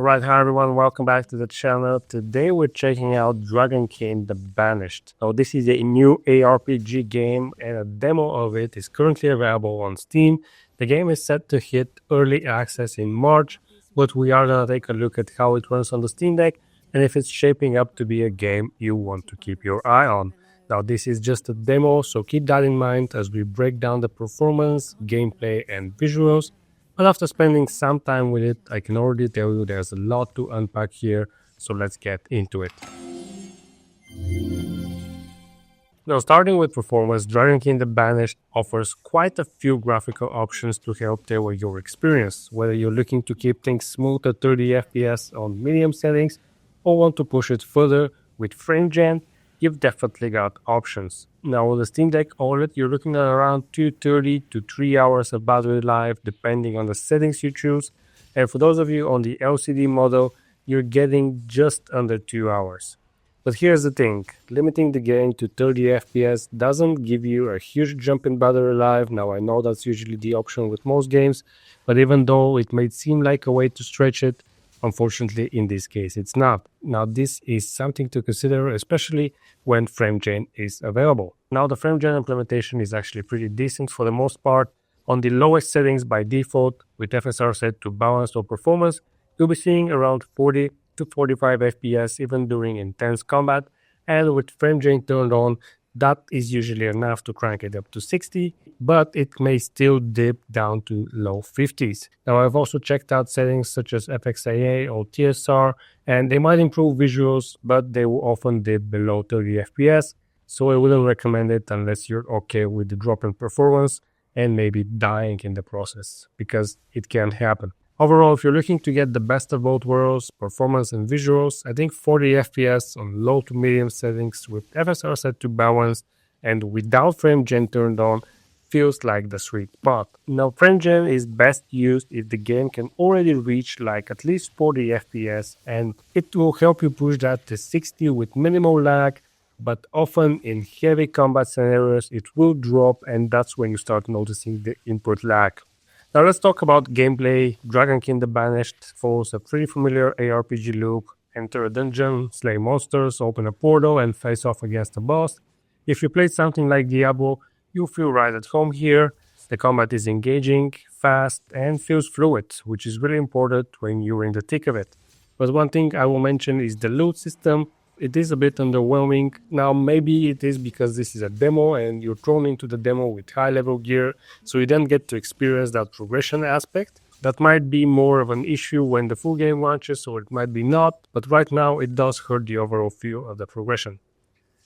Alright, hi everyone, welcome back to the channel. Today we're checking out Dragonkin The Banished. Now this is a new ARPG game and a demo of it is currently available on Steam. The game is set to hit early access in March, but we are going to take a look at how it runs on the Steam Deck and if it's shaping up to be a game you want to keep your eye on. Now this is just a demo, so keep that in mind as we break down the performance, gameplay and visuals. But after spending some time with it, I can already tell you there's a lot to unpack here, so let's get into it. Now, starting with performance, Dragonkin The Banished offers quite a few graphical options to help tailor your experience. Whether you're looking to keep things smooth at 30 FPS on medium settings or want to push it further with frame gen, you've definitely got options. Now on the Steam Deck OLED, you're looking at around 230 to 3 hours of battery life depending on the settings you choose. And for those of you on the LCD model, you're getting just under 2 hours. But here's the thing, limiting the game to 30 FPS doesn't give you a huge jump in battery life. Now I know that's usually the option with most games, but even though it may seem like a way to stretch it, unfortunately, in this case, it's not. Now, this is something to consider, especially when FrameGen is available. Now, the FrameGen implementation is actually pretty decent for the most part. On the lowest settings by default, with FSR set to balanced or performance, you'll be seeing around 40 to 45 FPS even during intense combat. And with FrameGen turned on, that is usually enough to crank it up to 60, but it may still dip down to low 50s. Now, I've also checked out settings such as FXIA or TSR, and they might improve visuals, but they will often dip below 30 FPS, so I wouldn't recommend it unless you're okay with the drop in performance and maybe dying in the process, because it can happen. Overall, if you're looking to get the best of both worlds, performance and visuals, I think 40 FPS on low to medium settings with FSR set to balanced and without FrameGen turned on feels like the sweet spot. Now, FrameGen is best used if the game can already reach like at least 40 FPS, and it will help you push that to 60 with minimal lag, but often in heavy combat scenarios it will drop, and that's when you start noticing the input lag. Now let's talk about gameplay. Dragonkin The Banished follows a pretty familiar ARPG loop. Enter a dungeon, slay monsters, open a portal and face off against a boss. If you played something like Diablo, you'll feel right at home here. The combat is engaging, fast and feels fluid, which is really important when you're in the thick of it. But one thing I will mention is the loot system. It is a bit underwhelming. Now, maybe it is because this is a demo and you're thrown into the demo with high-level gear, so you don't get to experience that progression aspect. That might be more of an issue when the full game launches, or it might be not, but right now it does hurt the overall feel of the progression.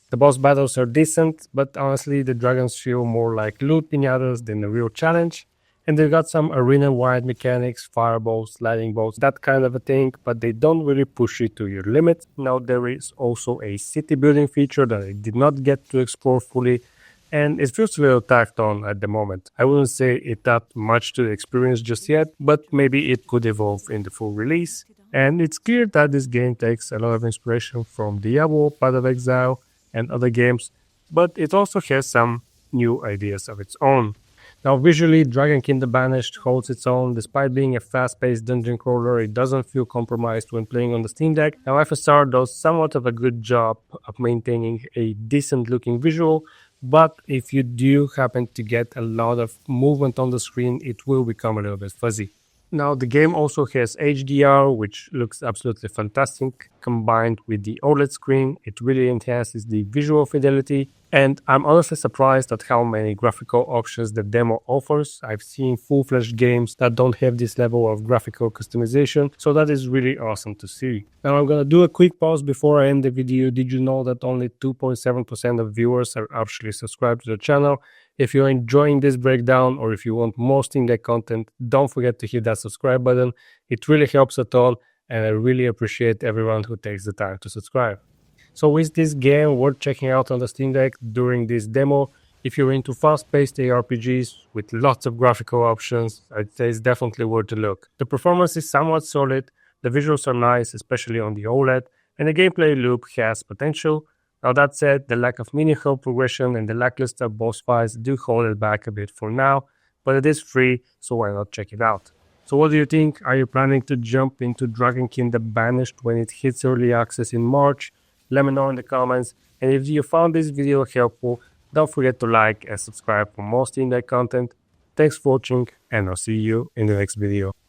The boss battles are decent, but honestly the dragons feel more like loot pinatas than a real challenge. And they've got some arena-wide mechanics, fireballs, sliding bolts, that kind of a thing, but they don't really push you to your limits. Now, there is also a city building feature that I did not get to explore fully, and it feels a little tacked on at the moment. I wouldn't say it adds much to the experience just yet, but maybe it could evolve in the full release. And it's clear that this game takes a lot of inspiration from Diablo, Path of Exile, and other games, but it also has some new ideas of its own. Now, visually, Dragonkin The Banished holds its own. Despite being a fast-paced dungeon crawler, it doesn't feel compromised when playing on the Steam Deck. Now, FSR does somewhat of a good job of maintaining a decent-looking visual, but if you do happen to get a lot of movement on the screen, it will become a little bit fuzzy. Now, the game also has HDR, which looks absolutely fantastic. Combined with the OLED screen, it really enhances the visual fidelity. And I'm honestly surprised at how many graphical options the demo offers. I've seen full-fledged games that don't have this level of graphical customization, so that is really awesome to see. Now I'm gonna do a quick pause before I end the video. Did you know that only 2.7% of viewers are actually subscribed to the channel? If you're enjoying this breakdown or if you want more Steam Deck content, don't forget to hit that subscribe button. It really helps at all, and I really appreciate everyone who takes the time to subscribe. So is this game worth checking out on the Steam Deck during this demo? If you're into fast-paced ARPGs with lots of graphical options, I'd say it's definitely worth a look. The performance is somewhat solid, the visuals are nice, especially on the OLED, and the gameplay loop has potential. Now that said, the lack of meaningful progression and the lackluster boss fights do hold it back a bit for now, but it is free, so why not check it out? So what do you think? Are you planning to jump into Dragonkin The Banished when it hits early access in March? Let me know in the comments. And if you found this video helpful, don't forget to like and subscribe for more Steam Deck content. Thanks for watching, and I'll see you in the next video.